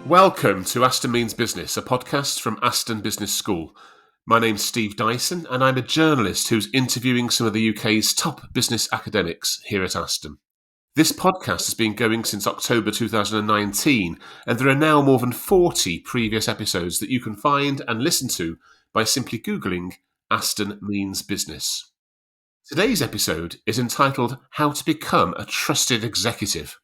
Welcome to Aston Means Business, a podcast from Aston Business School. My name's Steve Dyson, and I'm a journalist who's interviewing some of the UK's top business academics here at Aston. This podcast has been going since October 2019, and there are now more than 40 previous episodes that you can find and listen to by simply Googling Aston Means Business. Today's episode is entitled How to Become a Trusted Executive.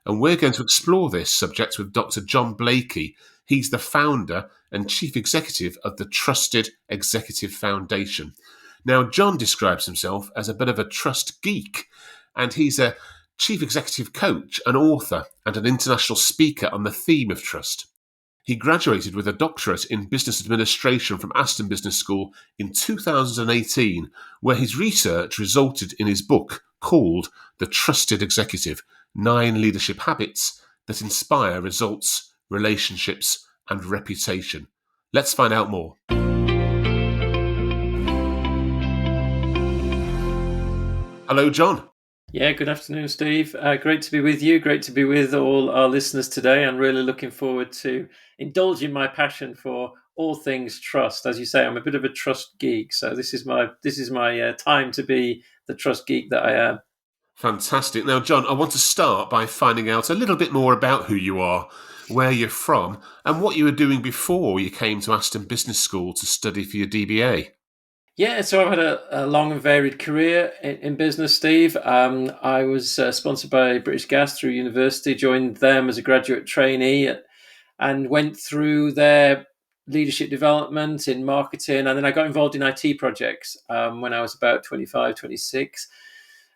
And we're going to explore this subject with Dr John Blakey. He's the founder and chief executive of the Trusted Executive Foundation. Now, John describes himself as a bit of a trust geek, and he's a chief executive coach, an author, and an international speaker on the theme of trust. He graduated with a doctorate in business administration from Aston Business School in 2018, where his research resulted in his book called The Trusted Executive: 9 Leadership Habits that Inspire Results, Relationships, and Reputation. Let's find out more. Hello, John. Yeah, good afternoon, Steve. Great to be with you. Great to be with all our listeners today. I'm really looking forward to indulging my passion for all things trust. As you say, I'm a bit of a trust geek, so this is my time to be the trust geek that I am. Fantastic. Now, John, I want to start by finding out a little bit more about who you are, where you're from, and what you were doing before you came to Aston Business School to study for your DBA. Yeah, so I've had a long and varied career in business, Steve. I was sponsored by British Gas through university, joined them as a graduate trainee, and went through their leadership development in marketing. And then I got involved in IT projects when I was about 25, 26.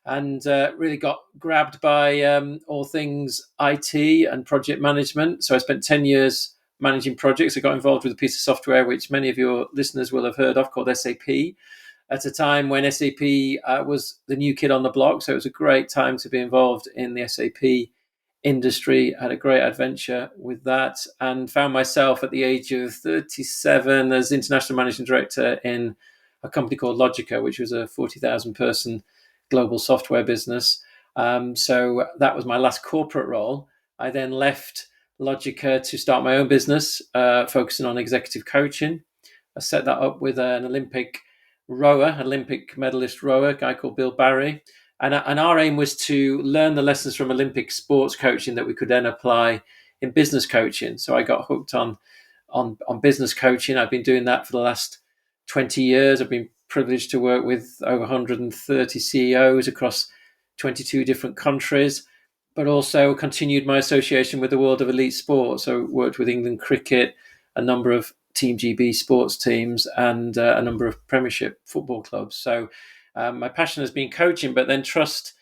And really got grabbed by all things IT and project management. So I spent 10 years managing projects. I got involved with a piece of software which many of your listeners will have heard of called SAP, at a time when SAP was the new kid on the block. So it was a great time to be involved in the SAP industry. I had a great adventure with that and found myself at the age of 37 as international managing director in a company called Logica, which was a 40,000 person global software business. So that was my last corporate role. I then left Logica to start my own business, focusing on executive coaching. I set that up with an Olympic medalist rower, a guy called Bill Barry. And our aim was to learn the lessons from Olympic sports coaching that we could then apply in business coaching. So I got hooked on business coaching. I've been doing that for the last 20 years. I've been privileged to work with over 130 CEOs across 22 different countries, but also continued my association with the world of elite sport. So worked with England cricket, a number of Team GB sports teams, and a number of Premiership football clubs. So my passion has been coaching, but then trust,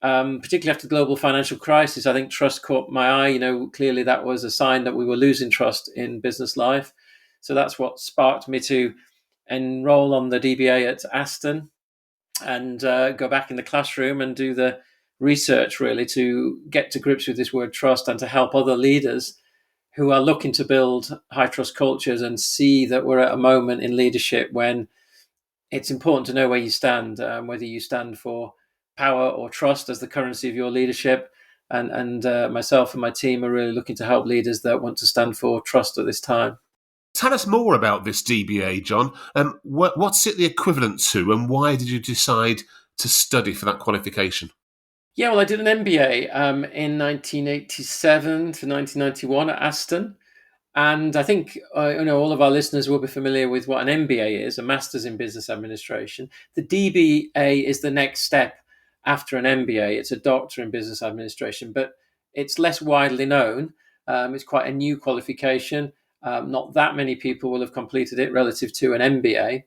particularly after the global financial crisis, I think trust caught my eye. Clearly that was a sign that we were losing trust in business life. So that's what sparked me to enroll on the DBA at Aston and go back in the classroom and do the research, really, to get to grips with this word trust and to help other leaders who are looking to build high trust cultures and see that we're at a moment in leadership when it's important to know where you stand, whether you stand for power or trust as the currency of your leadership. And myself and my team are really looking to help leaders that want to stand for trust at this time. Tell us more about this DBA, John. What's it the equivalent to, and why did you decide to study for that qualification? Yeah, well, I did an MBA in 1987 to 1991 at Aston. And I think all of our listeners will be familiar with what an MBA is, a Master's in Business Administration. The DBA is the next step after an MBA. It's a Doctor in Business Administration, but it's less widely known. It's quite a new qualification. Not that many people will have completed it relative to an MBA.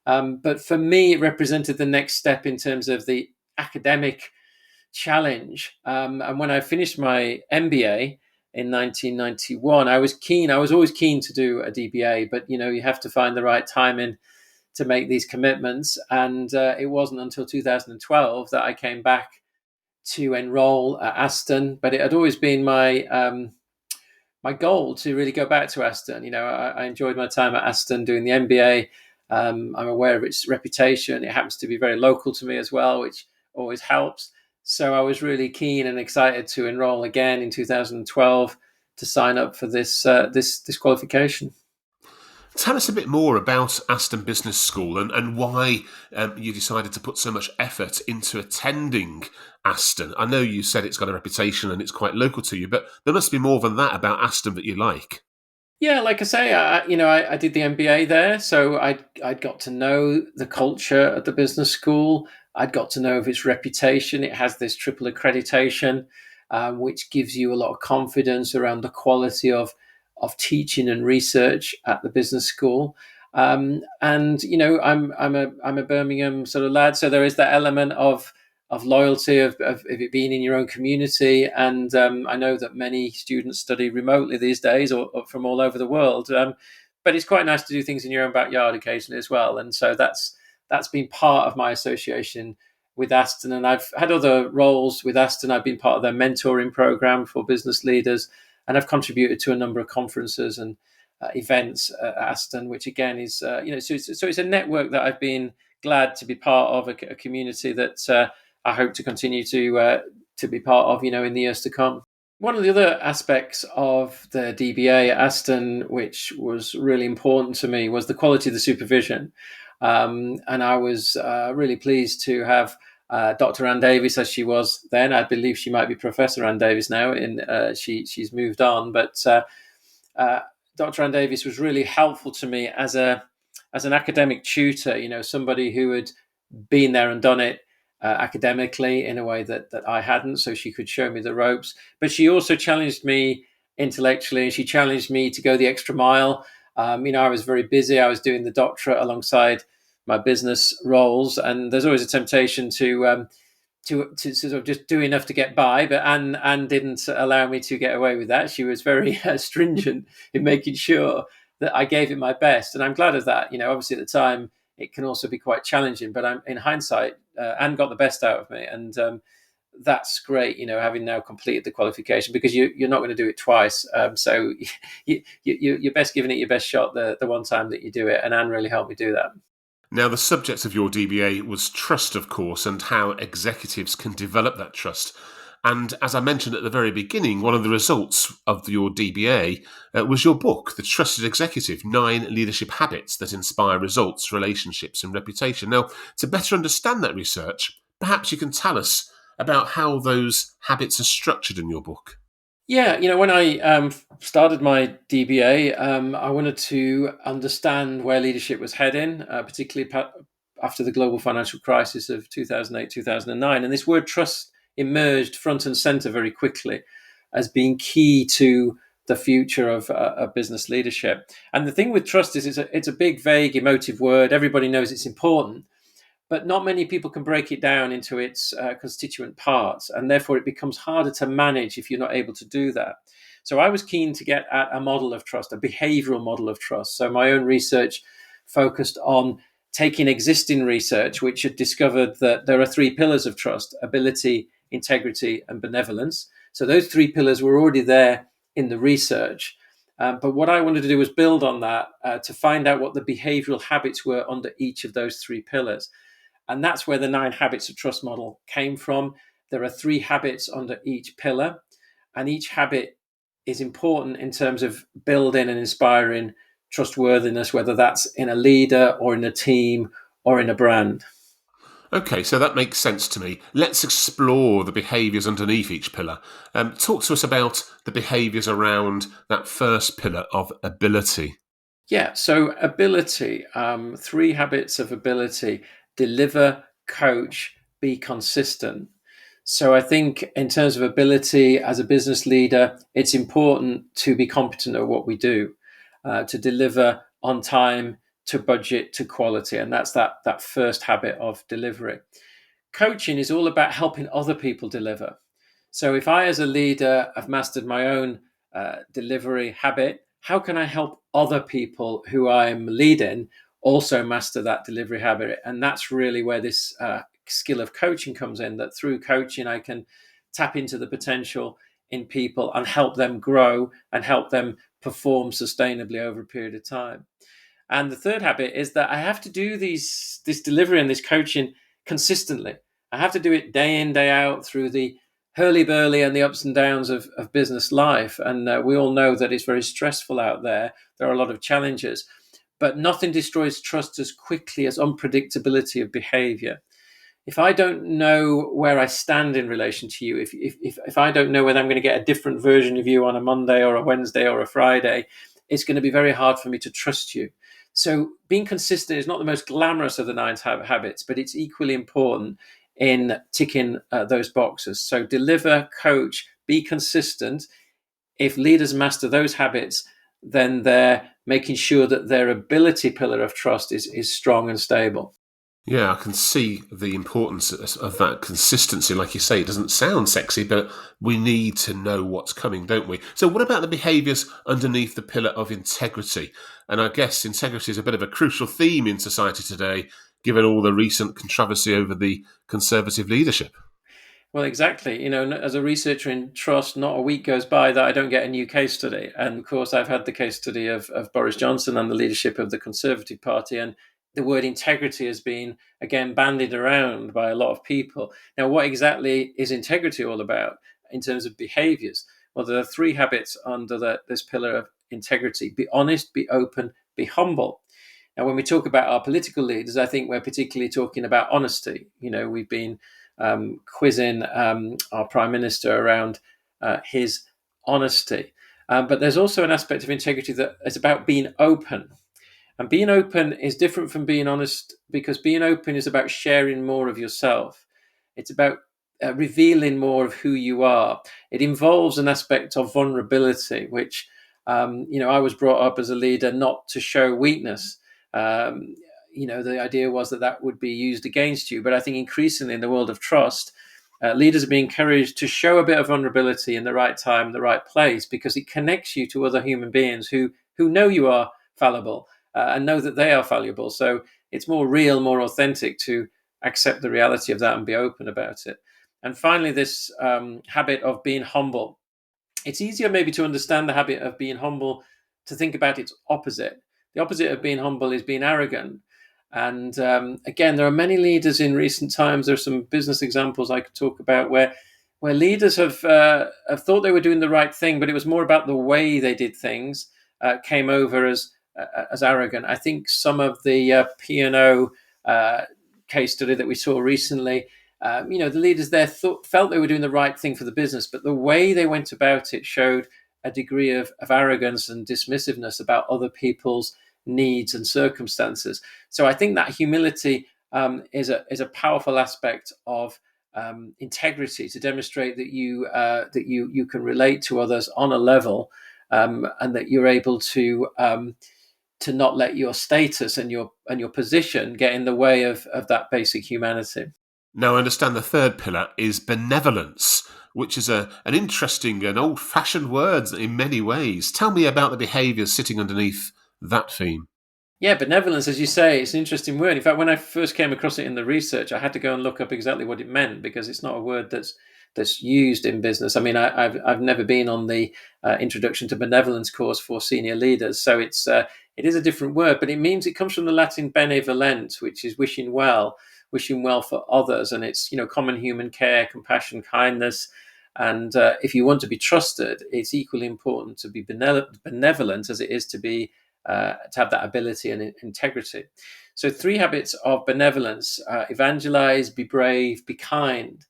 But for me, it represented the next step in terms of the academic challenge. And when I finished my MBA in 1991, I was always keen to do a DBA, but you have to find the right timing to make these commitments. And it wasn't until 2012 that I came back to enroll at Aston. But it had always been my goal to really go back to Aston. I enjoyed my time at Aston doing the MBA. I'm aware of its reputation. It happens to be very local to me as well, which always helps. So I was really keen and excited to enroll again in 2012 sign up for this qualification. Tell us a bit more about Aston Business School and why you decided to put so much effort into attending Aston. I know you said it's got a reputation and it's quite local to you, but there must be more than that about Aston that you like. Yeah, like I say, I did the MBA there, so I'd got to know the culture at the business school. I'd got to know of its reputation. It has this triple accreditation, which gives you a lot of confidence around the quality of teaching and research at the business school. And I'm a Birmingham sort of lad, so there is that element of loyalty of it being in your own community. And I know that many students study remotely these days or from all over the world. But it's quite nice to do things in your own backyard occasionally as well. And so that's been part of my association with Aston. And I've had other roles with Aston. I've been part of their mentoring program for business leaders, and I've contributed to a number of conferences and events at Aston, which again is, so it's a network that I've been glad to be part of, a community that I hope to continue to be part of, in the years to come. One of the other aspects of the DBA at Aston, which was really important to me, was the quality of the supervision. And I was really pleased to have Dr. Ann Davis, as she was then. I believe she might be Professor Ann Davis now. She's moved on, but Dr. Ann Davis was really helpful to me as an academic tutor. Somebody who had been there and done it academically in a way that I hadn't, so she could show me the ropes. But she also challenged me intellectually, and she challenged me to go the extra mile. I was very busy. I was doing the doctorate alongside my business roles, and there's always a temptation to sort of just do enough to get by. But Anne didn't allow me to get away with that. She was very stringent in making sure that I gave it my best, and I'm glad of that. Obviously at the time it can also be quite challenging, but in hindsight, Anne got the best out of me, and that's great. Having now completed the qualification, because you're not going to do it twice. So you're best giving it your best shot the one time that you do it, and Anne really helped me do that. Now, the subject of your DBA was trust, of course, and how executives can develop that trust. And as I mentioned at the very beginning, one of the results of your DBA was your book, The Trusted Executive, 9 Leadership Habits that Inspire Results, Relationships and Reputation. Now, to better understand that research, perhaps you can tell us about how those habits are structured in your book. Yeah, when I started my DBA, I wanted to understand where leadership was heading, particularly after the global financial crisis of 2008, 2009. And this word trust emerged front and center very quickly as being key to the future of business leadership. And the thing with trust is it's a big, vague, emotive word. Everybody knows it's important, but not many people can break it down into its constituent parts, and therefore it becomes harder to manage if you're not able to do that. So I was keen to get at a model of trust, a behavioural model of trust. So my own research focused on taking existing research, which had discovered that there are 3 pillars of trust: ability, integrity, and benevolence. So those 3 pillars were already there in the research. But what I wanted to do was build on that to find out what the behavioural habits were under each of those 3 pillars. And that's where the 9 habits of trust model came from. There are 3 habits under each pillar, and each habit is important in terms of building and inspiring trustworthiness, whether that's in a leader or in a team or in a brand. Okay, so that makes sense to me. Let's explore the behaviours underneath each pillar. Talk to us about the behaviours around that first pillar of ability. Yeah, so ability, 3 habits of ability: deliver, coach, be consistent. So I think in terms of ability as a business leader, it's important to be competent at what we do, to deliver on time, to budget, to quality. And that's that first habit of delivery. Coaching is all about helping other people deliver. So if I, as a leader, have mastered my own delivery habit, how can I help other people who I'm leading also master that delivery habit? And that's really where this skill of coaching comes in, that through coaching, I can tap into the potential in people and help them grow and help them perform sustainably over a period of time. And the third habit is that I have to do this delivery and this coaching consistently. I have to do it day in, day out through the hurly-burly and the ups and downs of business life. And we all know that it's very stressful out there. There are a lot of challenges. But nothing destroys trust as quickly as unpredictability of behavior. If I don't know where I stand in relation to you, if I don't know whether I'm going to get a different version of you on a Monday or a Wednesday or a Friday, it's going to be very hard for me to trust you. So being consistent is not the most glamorous of the 9 habits, but it's equally important in ticking those boxes. So deliver, coach, be consistent. If leaders master those habits, then they're making sure that their ability pillar of trust is strong and stable. Yeah, I can see the importance of that consistency. Like you say, it doesn't sound sexy, but we need to know what's coming, don't we? So what about the behaviours underneath the pillar of integrity? And I guess integrity is a bit of a crucial theme in society today, given all the recent controversy over the Conservative leadership. Well, exactly. As a researcher in trust, not a week goes by that I don't get a new case study. And of course, I've had the case study of Boris Johnson and the leadership of the Conservative Party. And the word integrity has been, again, bandied around by a lot of people. Now, what exactly is integrity all about in terms of behaviors? Well, there are 3 habits under this pillar of integrity: be honest, be open, be humble. Now, when we talk about our political leaders, I think we're particularly talking about honesty. We've been quizzing our Prime Minister around his honesty. But there's also an aspect of integrity that is about being open. And being open is different from being honest, because being open is about sharing more of yourself. It's about revealing more of who you are. It involves an aspect of vulnerability, which, I was brought up as a leader not to show weakness. The idea was that would be used against you. But I think increasingly in the world of trust, leaders are being encouraged to show a bit of vulnerability in the right time, the right place, because it connects you to other human beings who know you are fallible and know that they are valuable. So it's more real, more authentic to accept the reality of that and be open about it. And finally, this habit of being humble. It's easier maybe to understand the habit of being humble, to think about its opposite. The opposite of being humble is being arrogant. And again, there are many leaders in recent times. There are some business examples I could talk about where leaders have thought they were doing the right thing, but it was more about the way they did things, came over as arrogant. I think some of the P&O case study that we saw recently, the leaders there felt they were doing the right thing for the business, but the way they went about it showed a degree of arrogance and dismissiveness about other people's needs and circumstances. So I think that humility is a powerful aspect of integrity, to demonstrate that you can relate to others on a level, and that you're able to not let your status and your position get in the way of that basic humanity. Now, I understand the third pillar is benevolence, which is an interesting and old-fashioned word in many ways. Tell me about the behaviours sitting underneath that theme. Yeah, benevolence, as you say, it's an interesting word. In fact, when I first came across it in the research, I had to go and look up exactly what it meant, because it's not a word that's used in business. I mean, I've never been on the introduction to benevolence course for senior leaders, so it is a different word, but it comes from the Latin benevolent, which is wishing well for others, and it's common human care, compassion, kindness. And if you want to be trusted, it's equally important to be benevolent as it is to have that ability and integrity. So 3 habits of benevolence: evangelize, be brave, be kind.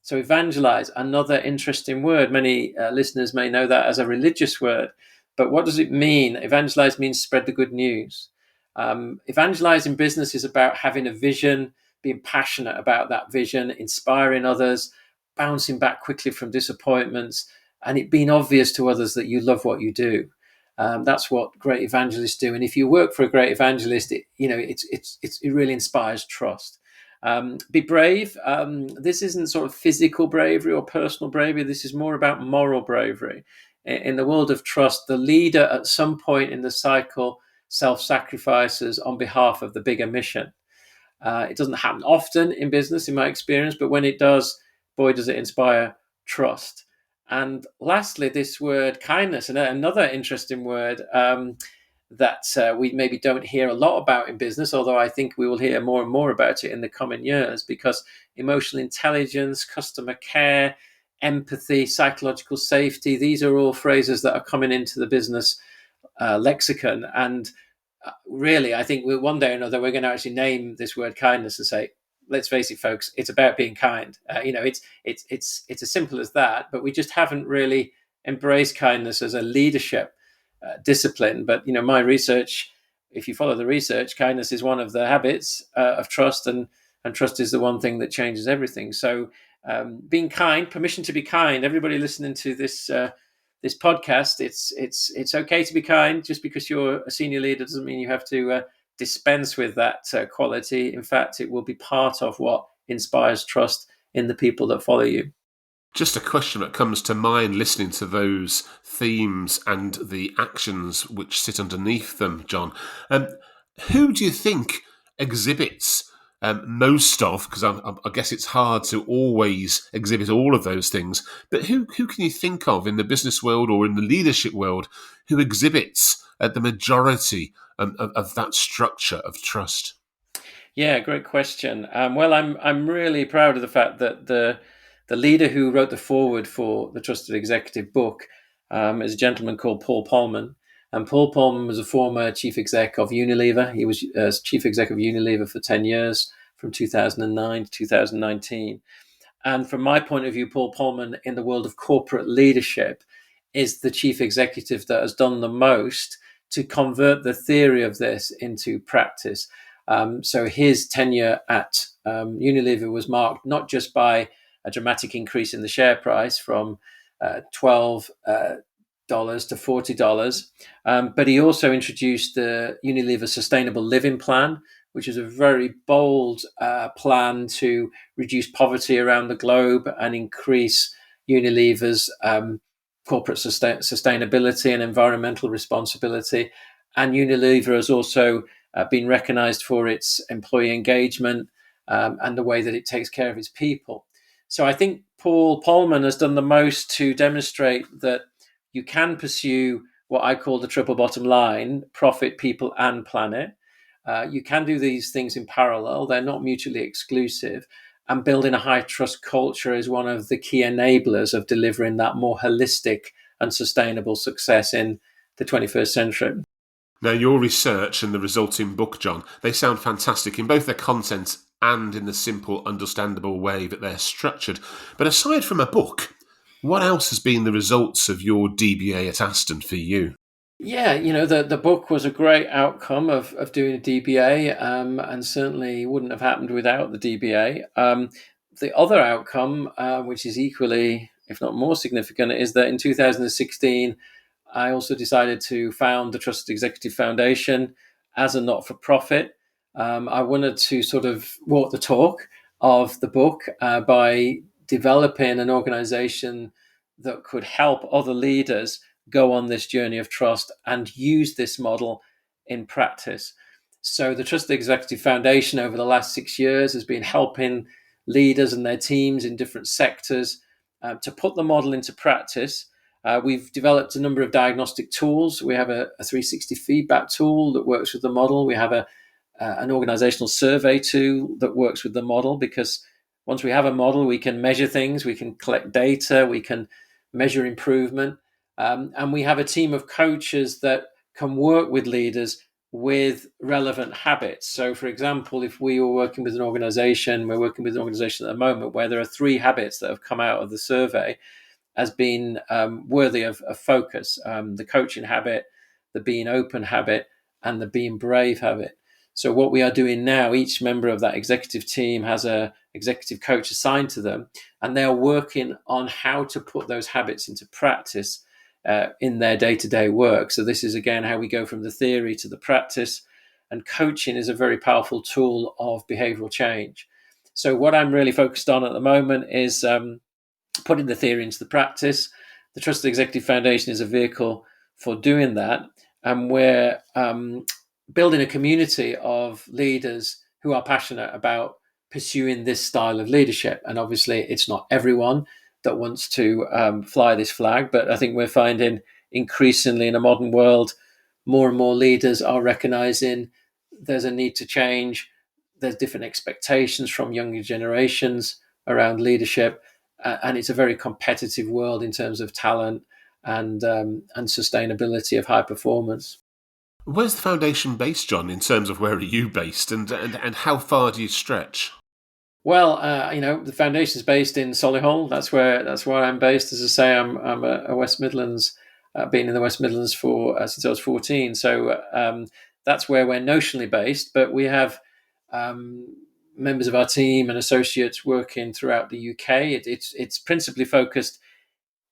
So evangelize, another interesting word. Many listeners may know that as a religious word, but what does it mean? Evangelize means spread the good news. Evangelize in business is about having a vision, being passionate about that vision, inspiring others, bouncing back quickly from disappointments, and it being obvious to others that you love what you do. That's what great evangelists do. And if you work for a great evangelist, it really inspires trust. Be brave. This isn't sort of physical bravery or personal bravery. This is more about moral bravery. In the world of trust, the leader at some point in the cycle self-sacrifices on behalf of the bigger mission. It doesn't happen often in business, in my experience, but when it does, boy, does it inspire trust. And lastly, this word kindness, and another interesting word that we maybe don't hear a lot about in business, although I think we will hear more and more about it in the coming years, because emotional intelligence, customer care, empathy, psychological safety. These are all phrases that are coming into the business lexicon. And really, I think one day or another, we're going to actually name this word kindness and say, let's face it, folks, it's about being kind. It's as simple as that, but we just haven't really embraced kindness as a leadership discipline. But, my research, if you follow the research, kindness is one of the habits of trust, and trust is the one thing that changes everything. So being kind, permission to be kind. Everybody listening to this this podcast, it's okay to be kind. Just because you're a senior leader doesn't mean you have to dispense with that quality. In fact, it will be part of what inspires trust in the people that follow you. Just a question that comes to mind listening to those themes and the actions which sit underneath them, John. Who do you think exhibits most of, because I guess it's hard to always exhibit all of those things, but who can you think of in the business world or in the leadership world who exhibits the majority of that structure of trust? Yeah, great question. Well, I'm really proud of the fact that the leader who wrote the foreword for the Trusted Executive book is a gentleman called Paul Polman. And Paul Polman was a former chief exec of Unilever. He was chief exec of Unilever for 10 years, from 2009 to 2019. And from my point of view, Paul Polman in the world of corporate leadership is the chief executive that has done the most to convert the theory of this into practice. So his tenure at Unilever was marked not just by a dramatic increase in the share price from $12 to $40, but he also introduced the Unilever Sustainable Living Plan, which is a very bold plan to reduce poverty around the globe and increase Unilever's corporate sustainability and environmental responsibility. And Unilever has also been recognized for its employee engagement and the way that it takes care of its people. So I think Paul Polman has done the most to demonstrate that you can pursue what I call the triple bottom line: profit, people, and planet. You can do these things in parallel. They're not mutually exclusive. And building a high trust culture is one of the key enablers of delivering that more holistic and sustainable success in the 21st century. Now, your research and the resulting book, John, they sound fantastic in both their content and in the simple, understandable way that they're structured. But aside from a book, what else has been the results of your DBA at Aston for you? Yeah, the book was a great outcome of doing a DBA, and certainly wouldn't have happened without the DBA. The other outcome, which is equally, if not more significant, is that in 2016, I also decided to found the Trusted Executive Foundation as a not-for-profit. I wanted to sort of walk the talk of the book by developing an organization that could help other leaders go on this journey of trust and use this model in practice. So the Trusted Executive Foundation over the last 6 years has been helping leaders and their teams in different sectors to put the model into practice. We've developed a number of diagnostic tools. We have a 360 feedback tool that works with the model. We have an organizational survey tool that works with the model, because once we have a model, we can measure things, we can collect data, we can measure improvement. And we have a team of coaches that can work with leaders with relevant habits. So, for example, if we were working with an organization, we're working with an organization at the moment where there are 3 habits that have come out of the survey as being worthy of focus: the coaching habit, the being open habit, and the being brave habit. So what we are doing now, each member of that executive team has a executive coach assigned to them, and they are working on how to put those habits into practice in their day-to-day work. So this is, again, how we go from the theory to the practice. And coaching is a very powerful tool of behavioral change. So what I'm really focused on at the moment is putting the theory into the practice. The Trusted Executive Foundation is a vehicle for doing that. And we're building a community of leaders who are passionate about pursuing this style of leadership. And obviously, it's not everyone that wants to fly this flag, but I think we're finding increasingly in a modern world, more and more leaders are recognizing there's a need to change. There's different expectations from younger generations around leadership. and it's a very competitive world in terms of talent and sustainability of high performance. Where's the foundation based, John, in terms of where are you based and how far do you stretch? Well, the foundation is based in Solihull. That's where I'm based. As I say, I'm a West Midlands. Been in the West Midlands for since I was 14. So that's where we're notionally based. But we have members of our team and associates working throughout the UK. It's principally focused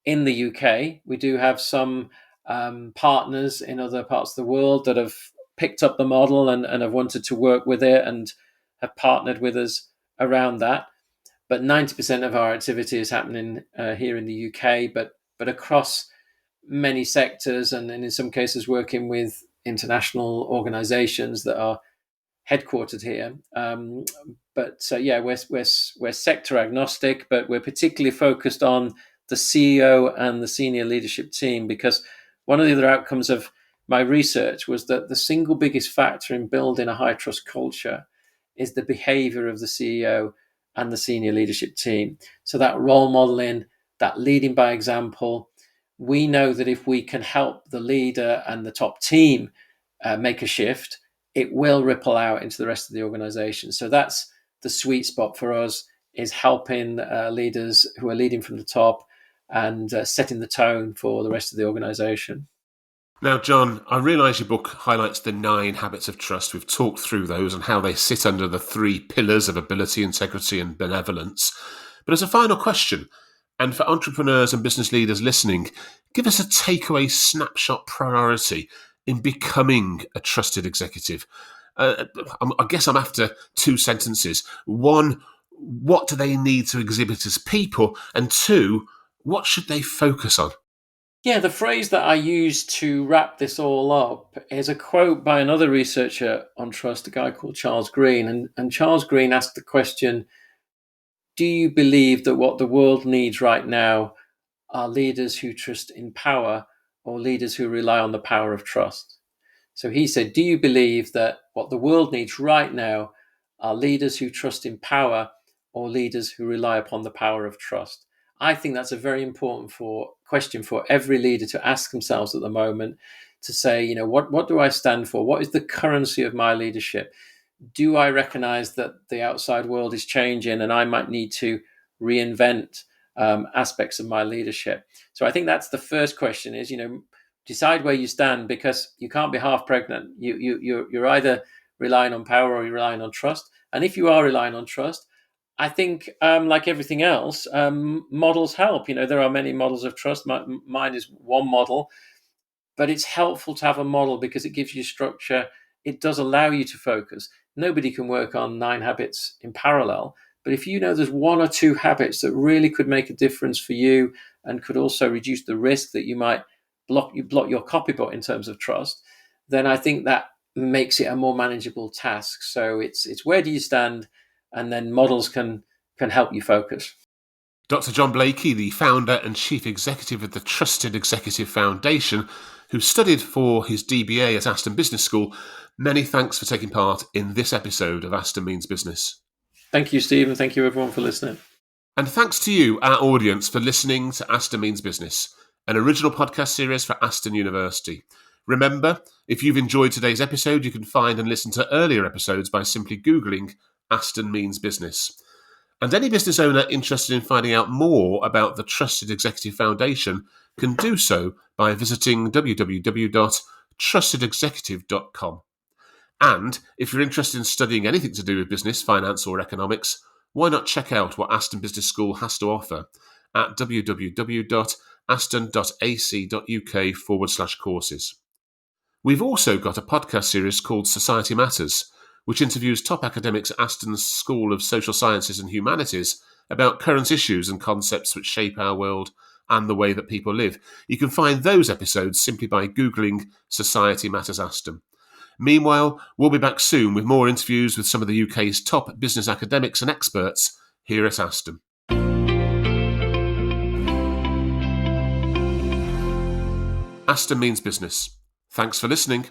in the UK. We do have some partners in other parts of the world that have picked up the model and have wanted to work with it and have partnered with us around that. But 90% of our activity is happening here in the UK, but across many sectors, and in some cases working with international organizations that are headquartered here. We're sector agnostic, but we're particularly focused on the CEO and the senior leadership team, because one of the other outcomes of my research was that the single biggest factor in building a high trust culture is the behavior of the CEO and the senior leadership team. So that role modeling, that leading by example, we know that if we can help the leader and the top team make a shift, it will ripple out into the rest of the organization. So that's the sweet spot for us, is helping leaders who are leading from the top and setting the tone for the rest of the organization. Now, John, I realise your book highlights the 9 habits of trust. We've talked through those and how they sit under the 3 pillars of ability, integrity, and benevolence. But as a final question, and for entrepreneurs and business leaders listening, give us a takeaway snapshot priority in becoming a trusted executive. I guess I'm after 2 sentences. 1, what do they need to exhibit as people? And 2, what should they focus on? Yeah, the phrase that I use to wrap this all up is a quote by another researcher on trust, a guy called Charles Green. And Charles Green asked the question, do you believe that what the world needs right now are leaders who trust in power or leaders who rely on the power of trust? So he said, do you believe that what the world needs right now are leaders who trust in power or leaders who rely upon the power of trust? I think that's a very important question for every leader to ask themselves at the moment, to say, what do I stand for? What is the currency of my leadership? Do I recognize that the outside world is changing and I might need to reinvent aspects of my leadership? So I think that's the first question is, decide where you stand, because you can't be half pregnant. You're either relying on power or you're relying on trust. And if you are relying on trust, I think, like everything else, models help. There are many models of trust. Mine is one model, but it's helpful to have a model because it gives you structure. It does allow you to focus. Nobody can work on 9 habits in parallel, but if you know there's 1 or 2 habits that really could make a difference for you and could also reduce the risk that you might block your copybook in terms of trust, then I think that makes it a more manageable task. So it's where do you stand, and then models can help you focus. Dr John Blakey, the founder and chief executive of the Trusted Executive Foundation, who studied for his DBA at Aston Business School, many thanks for taking part in this episode of Aston Means Business. Thank you, Steve, and thank you everyone for listening. And thanks to you, our audience, for listening to Aston Means Business, an original podcast series for Aston University. Remember, if you've enjoyed today's episode, you can find and listen to earlier episodes by simply Googling Aston Means Business. And any business owner interested in finding out more about the Trusted Executive Foundation can do so by visiting www.trustedexecutive.com. And if you're interested in studying anything to do with business, finance or economics, why not check out what Aston Business School has to offer at www.aston.ac.uk/courses. We've also got a podcast series called Society Matters, which interviews top academics at Aston's School of Social Sciences and Humanities about current issues and concepts which shape our world and the way that people live. You can find those episodes simply by Googling Society Matters Aston. Meanwhile, we'll be back soon with more interviews with some of the UK's top business academics and experts here at Aston. Aston Means Business. Thanks for listening.